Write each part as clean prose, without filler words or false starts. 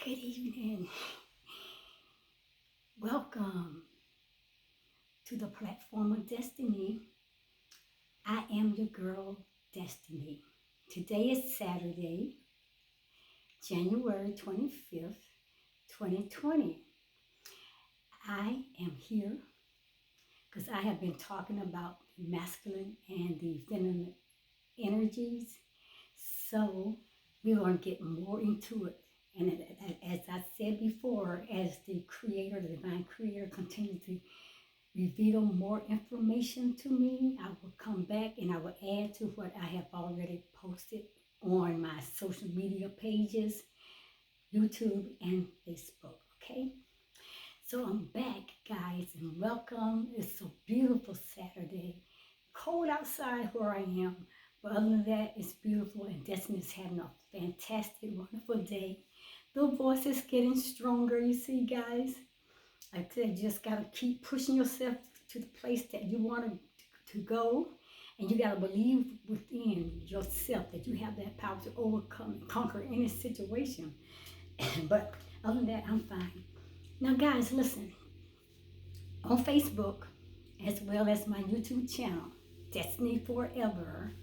Good evening. Welcome to the platform of destiny. I am your girl, Destiny. Today is Saturday, January 25th, 2020. I am here because I have been talking about the masculine and the feminine energies. So we're going to get more into it. And as I said before, as the creator, the divine creator, continues to reveal more information to me, I will come back and I will add to what I have already posted on my social media pages, YouTube and Facebook, okay? So I'm back, guys, and welcome. It's a beautiful Saturday. Cold outside where I am, but other than that, it's beautiful, and Destiny is having a fantastic, wonderful day. The voice is getting stronger, you see, guys. Like I said, you just got to keep pushing yourself to the place that you want to go, and you got to believe within yourself that you have that power to overcome and conquer any situation. But other than that, I'm fine. Now, guys, listen. On Facebook, as well as my YouTube channel, Destiny Forever,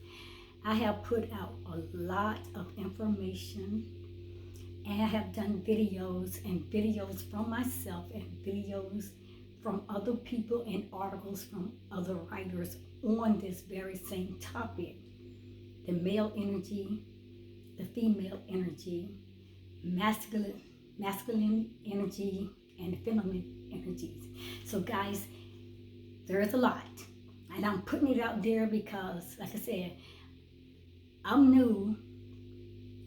I have put out a lot of information, and I have done videos from myself and videos from other people and articles from other writers on this very same topic: the male energy, the female energy, masculine energy, and feminine energies. So guys, there's a lot, and I'm putting it out there because, like I said, I'm new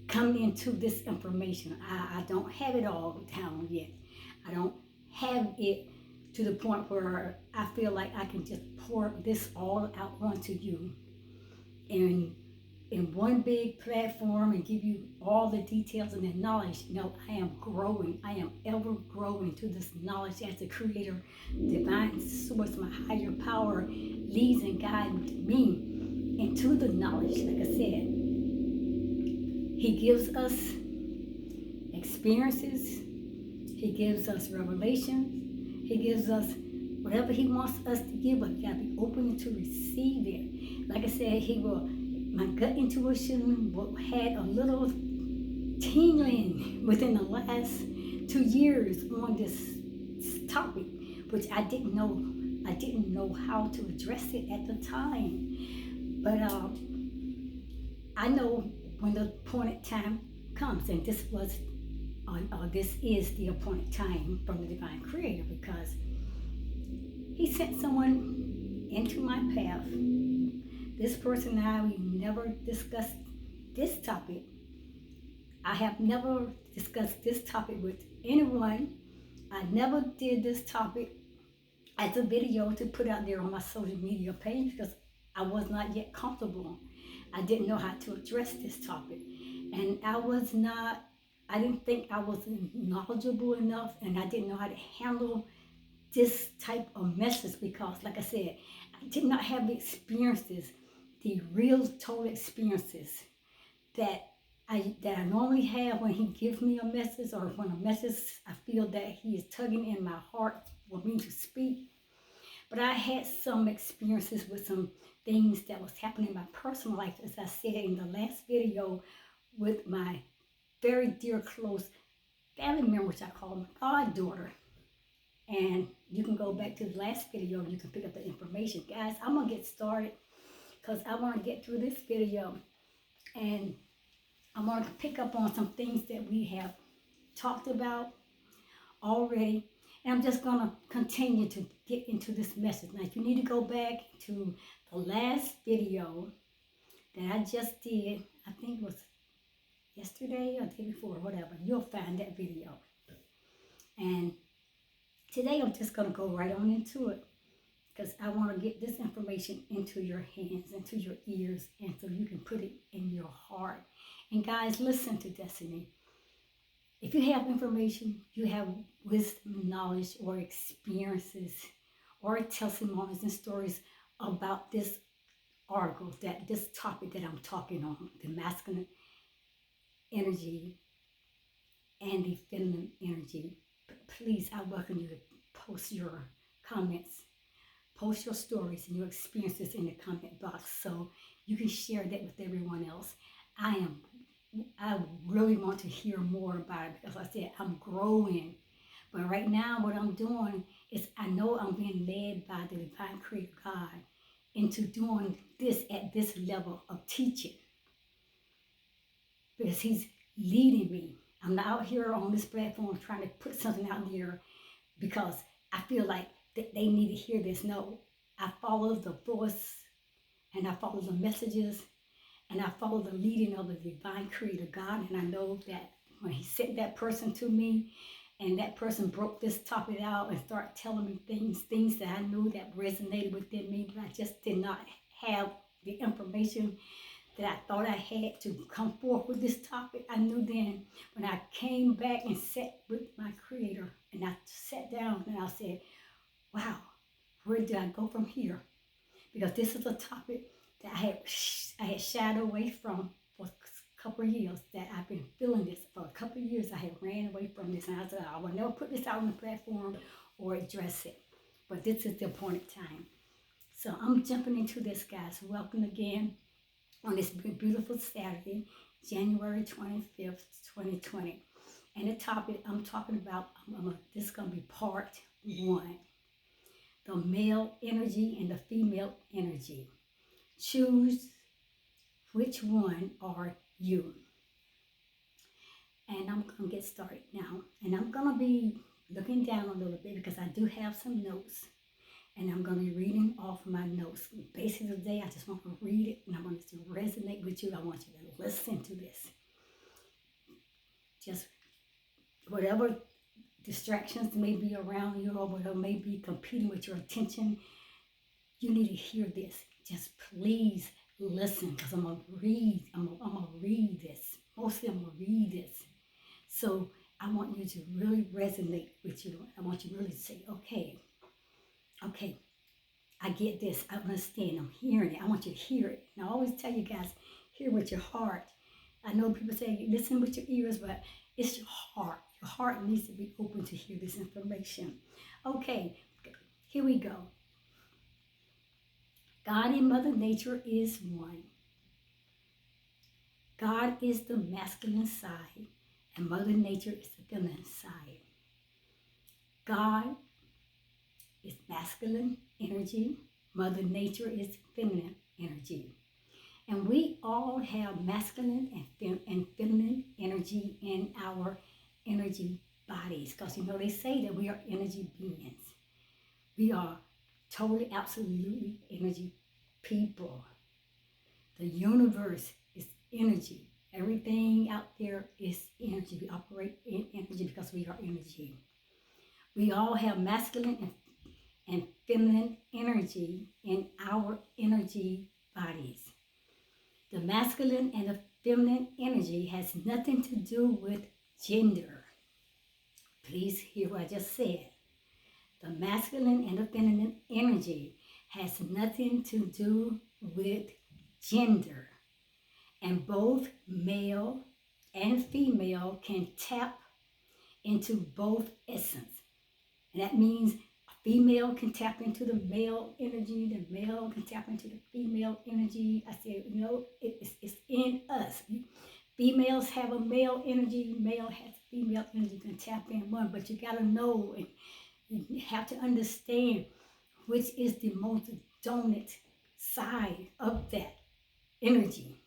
coming into this information. I don't have it all down yet. I don't have it to the point where I feel like I can just pour this all out onto you in one big platform and give you all the details and the knowledge. No, I am growing. I am ever growing to this knowledge as the creator, divine source, my higher power leads and guides me into the knowledge. Like I said, he gives us experiences, he gives us revelations, he gives us whatever he wants us to give, but you gotta be open to receive it. Like I said, my gut intuition had a little tingling within the last 2 years on this topic, which I didn't know how to address it at the time. But I know when the appointed time comes, and this is the appointed time from the divine creator, because he sent someone into my path. This person and I, we never discussed this topic. I have never discussed this topic with anyone. I never did this topic as a video to put out there on my social media page because I was not yet comfortable. I didn't know how to address this topic. And I didn't think I was knowledgeable enough, and I didn't know how to handle this type of message because, like I said, I did not have the experiences, the real total experiences that I normally have when he gives me a message, or when a message I feel that he is tugging in my heart for me to speak. But I had some experiences with some things that was happening in my personal life, as I said in the last video, with my very dear, close family member, which I call my goddaughter. And you can go back to the last video and you can pick up the information. Guys, I'm going to get started because I want to get through this video. And I'm going to pick up on some things that we have talked about already. And I'm just going to continue to get into this message. Now, if you need to go back to the last video that I just did, I think it was yesterday or the day before, whatever, you'll find that video. And today I'm just going to go right on into it because I want to get this information into your hands, into your ears, and so you can put it in your heart. And guys, listen to Destiny. If you have information, you have wisdom, knowledge, or experiences, or testimonies and stories about this article, this topic that I'm talking on, the masculine energy and the feminine energy. Please, I welcome you to post your comments, post your stories and your experiences in the comment box so you can share that with everyone else. I really want to hear more about it because like I said, I'm growing. But right now, what I'm doing is I know I'm being led by the divine creator God into doing this at this level of teaching because he's leading me. I'm not out here on this platform trying to put something out there because I feel like they need to hear this. No, I follow the voice and I follow the messages and I follow the leading of the divine creator God. And I know that when he sent that person to me and that person broke this topic out and started telling me things that I knew that resonated within me, but I just did not have the information that I thought I had to come forth with this topic. I knew then when I came back and sat with my creator and I sat down and I said, wow, where did I go from here? Because this is a topic that I had shied away from for a couple of years, that I've been feeling this for a couple of years. I had ran away from this and I said, I will never put this out on the platform or address it. But this is the appointed time. So I'm jumping into this, guys. Welcome again on this beautiful Saturday, January 25th, 2020. And the topic I'm talking about, this is going to be part 1. The male energy and the female energy. Choose which one are you. And I'm going to get started now. And I'm going to be looking down a little bit because I do have some notes. And I'm going to be reading off my notes. Basically today, I just want to read it and I want it to resonate with you. I want you to listen to this. Just whatever distractions may be around you or whatever may be competing with your attention, you need to hear this. Just please listen because I'm going to read. I'm going to read this. Mostly I'm going to read this. So I want you to really resonate with you. I want you to really say, okay, I get this. I understand. I'm hearing it. I want you to hear it. And I always tell you guys, hear with your heart. I know people say listen with your ears, but it's your heart. Your heart needs to be open to hear this information. Okay, here we go. God and Mother Nature is one. God is the masculine side, and Mother Nature is the feminine side. God is masculine energy. Mother Nature is feminine energy. And we all have masculine and feminine energy in our energy bodies. Because, they say that we are energy beings. We are totally, absolutely energy people. The universe is energy. Everything out there is energy. We operate in energy because we are energy. We all have masculine and feminine energy in our energy bodies. The masculine and the feminine energy has nothing to do with gender. Please hear what I just said. The masculine and the feminine energy has nothing to do with gender. And both male and female can tap into both essence. And that means female can tap into the male energy, the male can tap into the female energy. I said, it's in us. Females have a male energy, male has female energy, can tap in one, but you got to know and you have to understand which is the most dominant side of that energy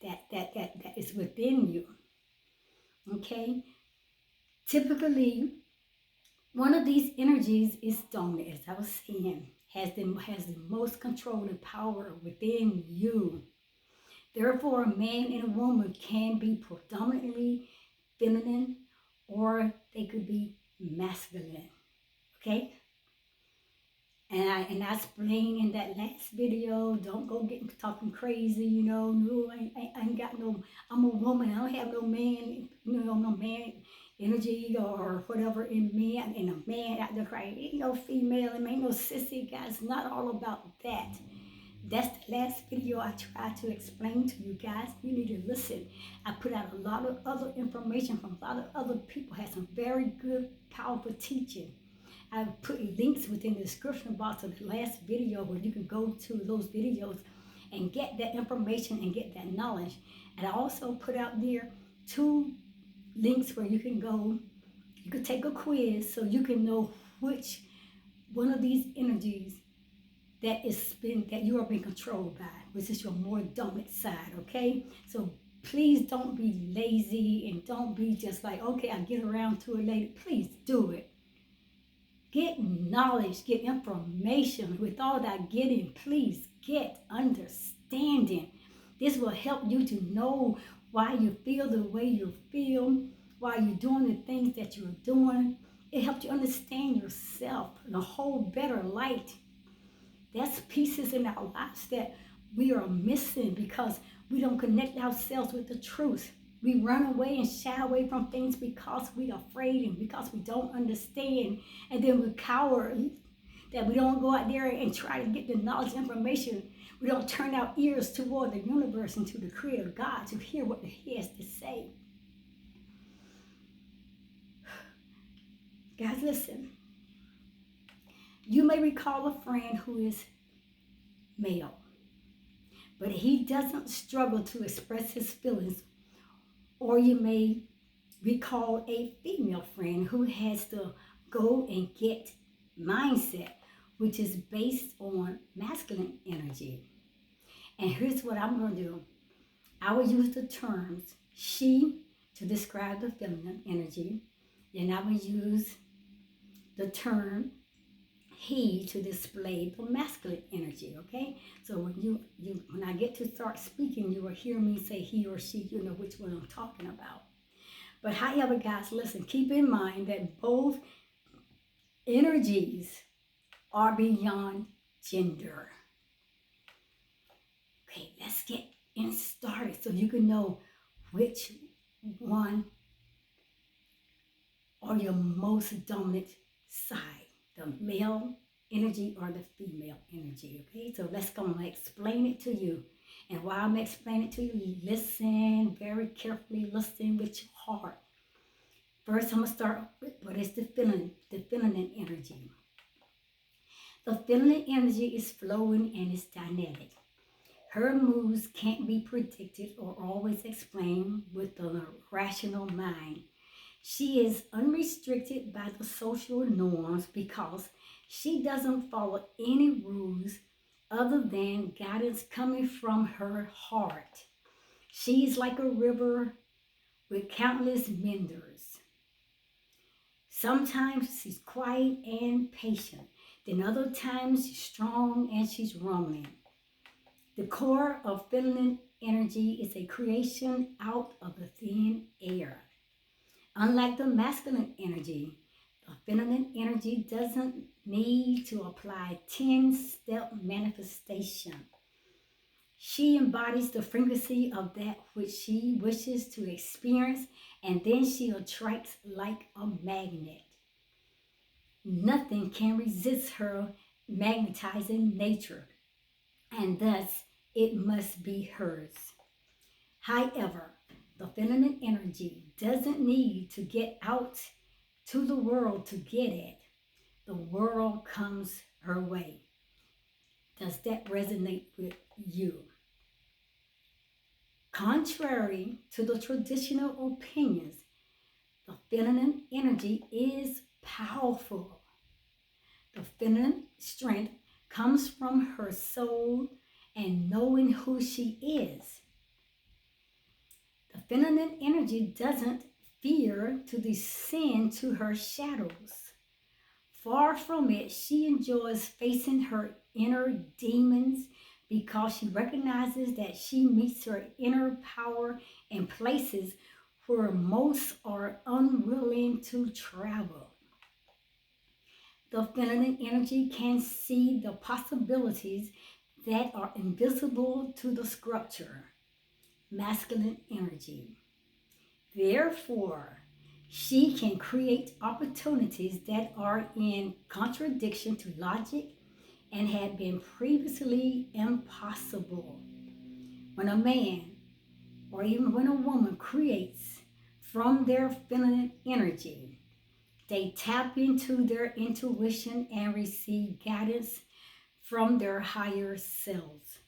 that is within you. Okay? Typically, one of these energies is dominant, as I was saying, has the most control and power within you. Therefore, a man and a woman can be predominantly feminine or they could be masculine. Okay? And I explained in that last video, don't go getting talking crazy, no, I ain't got no, I'm a woman, I don't have no man, no man energy or whatever in me, and a man out there crying, ain't no female, and ain't no sissy, guys, not all about that. That's the last video I tried to explain to you guys. You need to listen. I put out a lot of other information from a lot of other people, had some very good, powerful teaching. I put links within the description box of the last video where you can go to those videos and get that information and get that knowledge. And I also put out there 2 links where you can go. You can take a quiz so you can know which one of these energies that you are being controlled by, which is your more dominant side, okay? So please don't be lazy and don't be just like, okay, I'll get around to it later. Please do it. Get knowledge, get information. With all that getting, please get understanding. This will help you to know why you feel the way you feel, why you're doing the things that you're doing. It helps you understand yourself in a whole better light. That's pieces in our lives that we are missing because we don't connect ourselves with the truth. We run away and shy away from things because we are afraid and because we don't understand. And then we're cowards that we don't go out there and try to get the knowledge and information. We don't turn our ears toward the universe and to the Creator God to hear what He has to say. Guys, listen. You may recall a friend who is male, but he doesn't struggle to express his feelings. Or you may recall a female friend who has to go and get mindset, which is based on masculine energy. And here's what I'm going to do. I will use the terms she to describe the feminine energy, and I will use the term he to display the masculine energy, okay? So when I get to start speaking, you will hear me say he or she, you know which one I'm talking about. But however, guys, listen, keep in mind that both energies are beyond gender. Okay, let's get started so you can know which one are your most dominant side. The male energy or the female energy, okay? So let's go and explain it to you. And while I'm explaining it to you, listen very carefully, listen with your heart. First, I'm going to start with what is the feminine energy. The feminine energy is flowing and it's dynamic. Her moves can't be predicted or always explained with the rational mind. She is unrestricted by the social norms because she doesn't follow any rules other than guidance coming from her heart. She is like a river with countless meanders. Sometimes she's quiet and patient. Then other times she's strong and she's roaming. The core of feminine energy is a creation out of the thin air. Unlike the masculine energy, the feminine energy doesn't need to apply 10-step manifestation. She embodies the frequency of that which she wishes to experience, and then she attracts like a magnet. Nothing can resist her magnetizing nature, and thus it must be hers. However, the feminine energy doesn't need to get out to the world to get it. The world comes her way. Does that resonate with you? Contrary to the traditional opinions, the feminine energy is powerful. The feminine strength comes from her soul and knowing who she is. The feminine energy doesn't fear to descend to her shadows. Far from it, she enjoys facing her inner demons because she recognizes that she meets her inner power in places where most are unwilling to travel. The feminine energy can see the possibilities that are invisible to the sculptor, masculine energy. Therefore, she can create opportunities that are in contradiction to logic and had been previously impossible. When a man or even when a woman creates from their feminine energy, they tap into their intuition and receive guidance from their higher selves.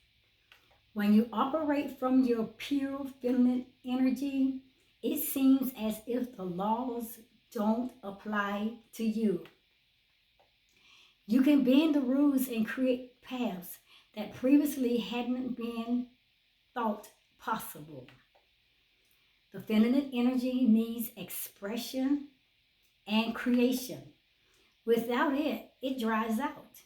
When you operate from your pure feminine energy, it seems as if the laws don't apply to you. You can bend the rules and create paths that previously hadn't been thought possible. The feminine energy needs expression and creation. Without it, it dries out.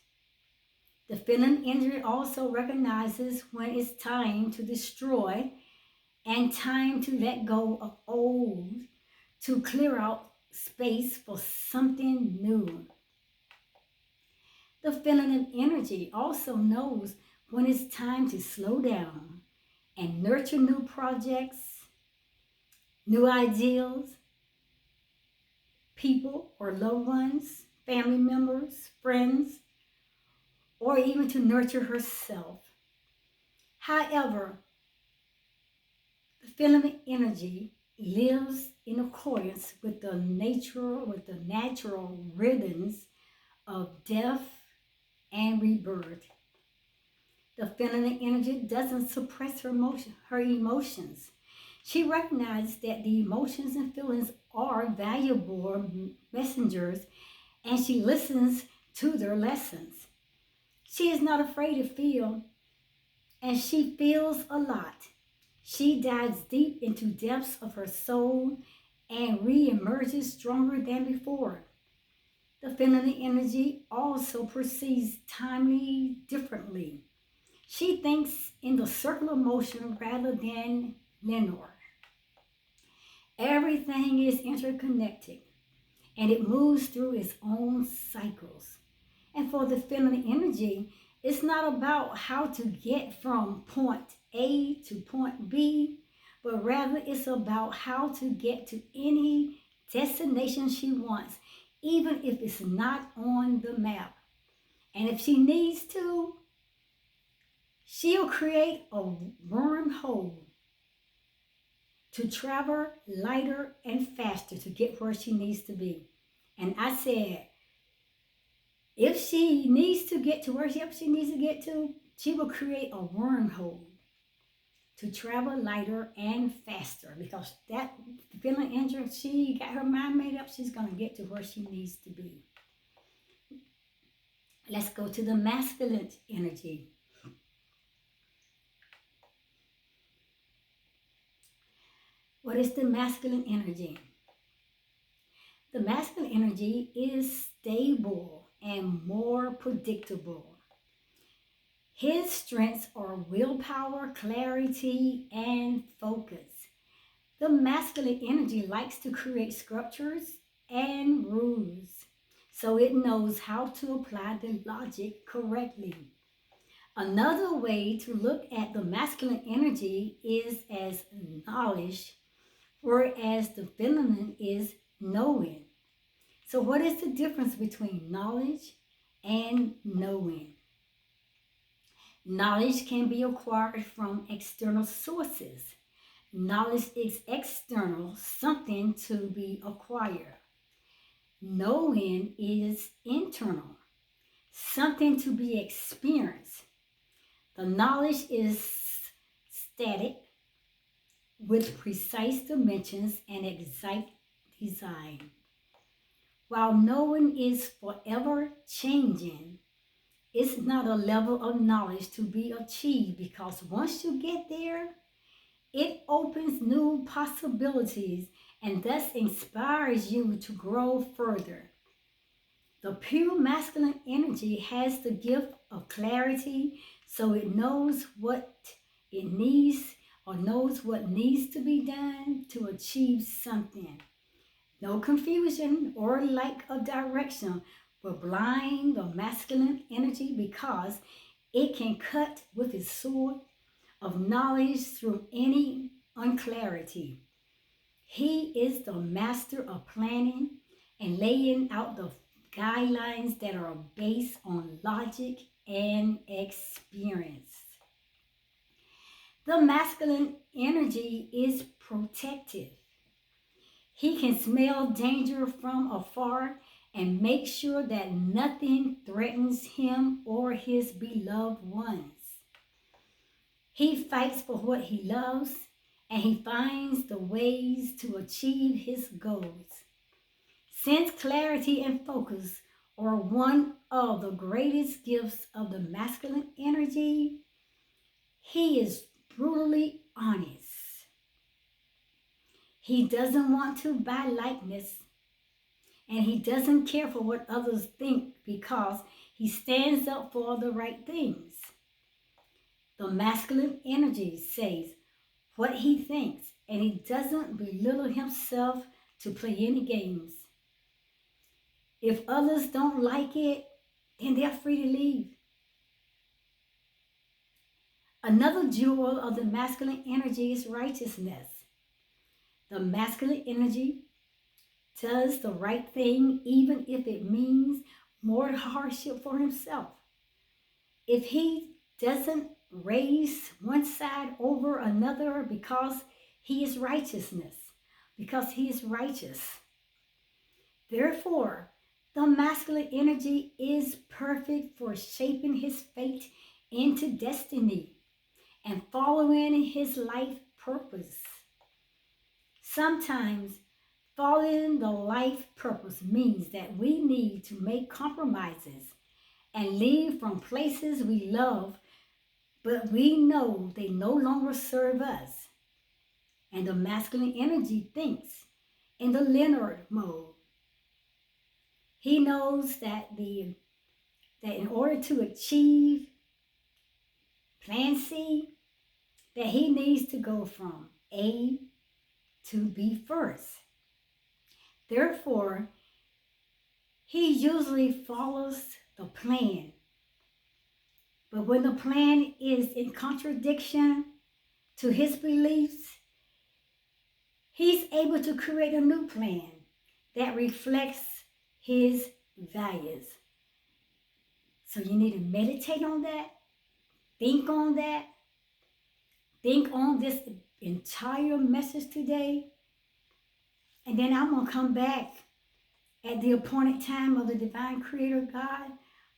The feminine energy also recognizes when it's time to destroy and time to let go of old, to clear out space for something new. The feminine energy also knows when it's time to slow down and nurture new projects, new ideals, people or loved ones, family members, friends, or even to nurture herself. However, the feminine energy lives in accordance with the natural rhythms of death and rebirth. The feminine energy doesn't suppress her emotions. She recognizes that the emotions and feelings are valuable messengers, and she listens to their lessons. She is not afraid to feel, and she feels a lot. She dives deep into depths of her soul and re-emerges stronger than before. The feminine energy also perceives time differently. She thinks in the circle of motion rather than linear. Everything is interconnected and it moves through its own cycles. And for the feminine energy, it's not about how to get from point A to point B, but rather it's about how to get to any destination she wants, even if it's not on the map. And if she needs to, she'll create a wormhole to travel lighter and faster to get where she needs to be. And I said, if she needs to get to wherever she needs to get to, she will create a wormhole to travel lighter and faster, because that feeling injured, she got her mind made up, she's going to get to where she needs to be. Let's go to the masculine energy. What is the masculine energy? The masculine energy is stable and more predictable. His strengths are willpower, clarity, and focus. The masculine energy likes to create structures and rules, so it knows how to apply the logic correctly. Another way to look at the masculine energy is as knowledge, whereas the feminine is knowing. So what is the difference between knowledge and knowing? Knowledge can be acquired from external sources. Knowledge is external, something to be acquired. Knowing is internal, something to be experienced. The knowledge is static, with precise dimensions and exact design. While knowing is forever changing, it's not a level of knowledge to be achieved, because once you get there, it opens new possibilities and thus inspires you to grow further. The pure masculine energy has the gift of clarity, so it knows what it needs or knows what needs to be done to achieve something. No confusion or lack of direction will blind the masculine energy, because it can cut with its sword of knowledge through any unclarity. He is the master of planning and laying out the guidelines that are based on logic and experience. The masculine energy is protective. He can smell danger from afar and make sure that nothing threatens him or his beloved ones. He fights for what he loves and he finds the ways to achieve his goals. Since clarity and focus are one of the greatest gifts of the masculine energy, he is brutally honest. He doesn't want to buy likeness, and he doesn't care for what others think because he stands up for the right things. The masculine energy says what he thinks, and he doesn't belittle himself to play any games. If others don't like it, then they're free to leave. Another jewel of the masculine energy is righteousness. The masculine energy does the right thing even if it means more hardship for himself. If he doesn't raise one side over another because he is righteousness, because he is righteous. Therefore, the masculine energy is perfect for shaping his fate into destiny and following his life purpose. Sometimes following the life purpose means that we need to make compromises and leave from places we love, but we know they no longer serve us. And the masculine energy thinks in the Leonard mode. He knows that in order to achieve Plan C, that he needs to go from A to B first. Therefore, he usually follows the plan. But when the plan is in contradiction to his beliefs, he's able to create a new plan that reflects his values. So you need to meditate on that, think on that, think on this entire message today, and then I'm going to come back at the appointed time of the divine creator God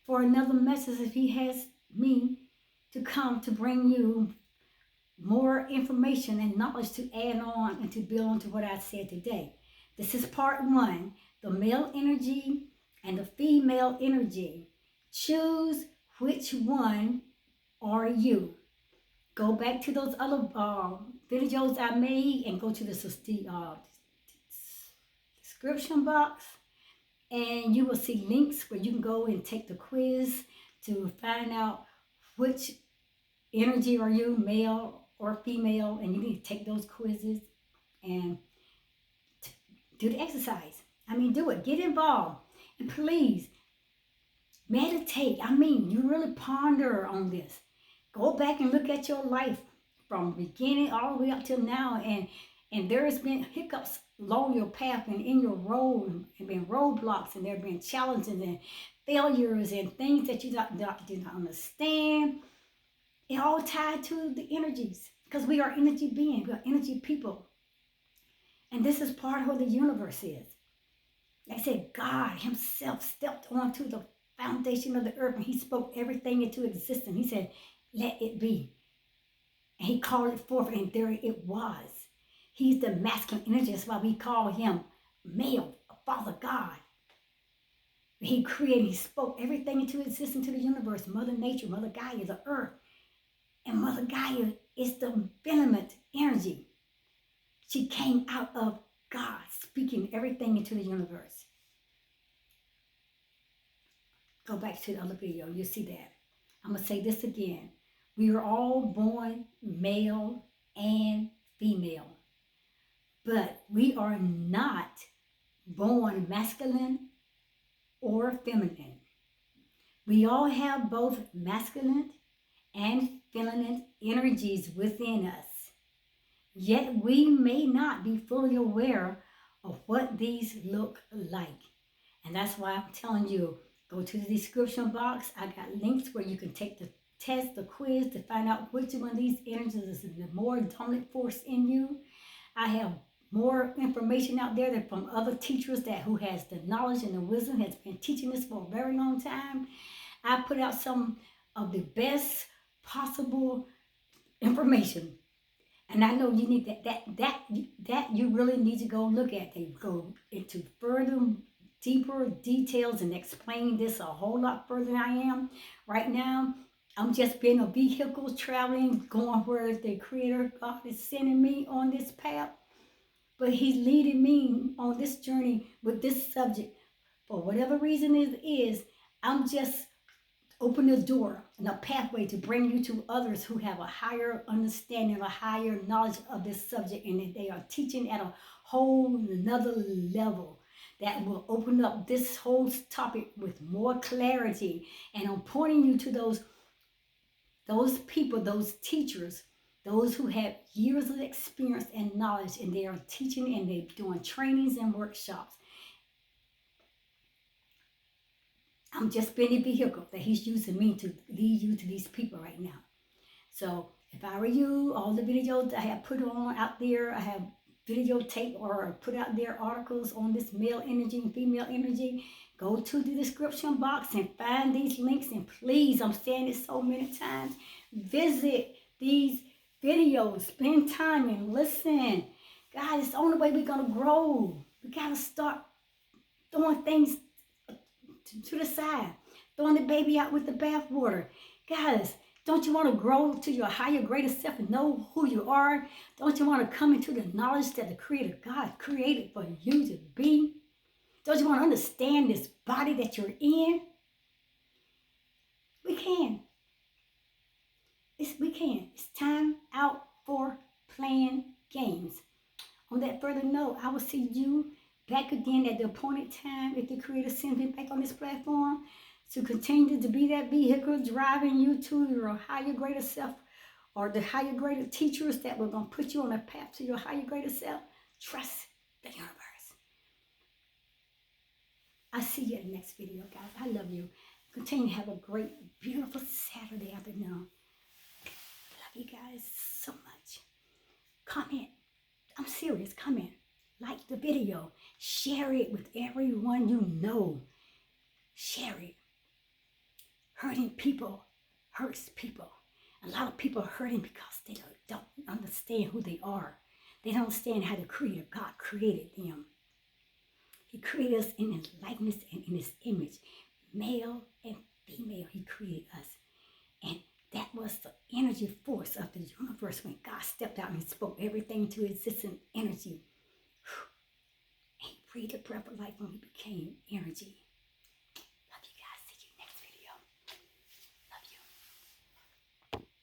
for another message if he has me to come to bring you more information and knowledge to add on and to build on to what I said today. This is part one, the male energy and the female energy. Choose which one are you. Go back to those other videos I made and go to the description box, and you will see links where you can go and take the quiz to find out which energy are you, male or female, and you need to take those quizzes and do the exercise. Do it. Get involved. And please, meditate. You really ponder on this. Go back and look at your life from beginning all the way up till now, and there has been hiccups along your path and in your road, and been roadblocks, and there have been challenges and failures and things that you did not understand. It all tied to the energies, because we are energy beings, we are energy people. And this is part of what the universe is. Like I said, God himself stepped onto the foundation of the earth and he spoke everything into existence. He said, let it be. And he called it forth, and there it was. He's the masculine energy. That's why we call him male, Father God. He created, he spoke everything into existence to the universe. Mother Nature, Mother Gaia, the earth. And Mother Gaia is the benevolent energy. She came out of God, speaking everything into the universe. Go back to the other video, you'll see that. I'm going to say this again. We are all born male and female, but we are not born masculine or feminine. We all have both masculine and feminine energies within us, yet we may not be fully aware of what these look like. And that's why I'm telling you, Go to the description box. I got links where you can take the test, the quiz to find out which one of these energies is the more dominant force in you. I have more information out there than from other teachers who has the knowledge and the wisdom, has been teaching this for a very long time. I put out some of the best possible information. And I know you need that you really need to go look at. They go into further, deeper details and explain this a whole lot further than I am. Right now, I'm just being a vehicle traveling, going where the Creator God is sending me on this path. But He's leading me on this journey with this subject. For whatever reason it is, I'm just open the door and a pathway to bring you to others who have a higher understanding, a higher knowledge of this subject, and that they are teaching at a whole another level that will open up this whole topic with more clarity. And I'm pointing you to those people, those teachers, those who have years of experience and knowledge, and they are teaching and they're doing trainings and workshops. I'm just being a vehicle that He's using me to lead you to these people right now. So if I were you, all the videos I have put on out there, I have videotape or put out there articles on this male energy and female energy. Go to the description box and find these links. And please, I'm saying it so many times, visit these videos, spend time and listen. God, it's the only way we're going to grow. We got to start throwing things to the side, throwing the baby out with the bathwater. Guys, don't you want to grow to your higher, greater self and know who you are? Don't you want to come into the knowledge that the Creator God created for you to be? Don't you want to understand this body that you're in? We can. We can. It's time out for playing games. On that further note, I will see you back again at the appointed time if the Creator sends me back on this platform to continue to be that vehicle driving you to your higher, greater self, or the higher, greater teachers that were going to put you on a path to your higher, greater self. Trust the universe. I'll see you in the next video, guys. I love you. Continue to have a great, beautiful Saturday afternoon. Love you guys so much. Comment. I'm serious. Comment. Like the video. Share it with everyone you know. Share it. Hurting people hurts people. A lot of people are hurting because they don't understand who they are. They don't understand how the Creator God created them. He created us in His likeness and in His image. Male and female, He created us. And that was the energy force of the universe when God stepped out and spoke everything to existent energy. He breathed a breath of life when we became energy.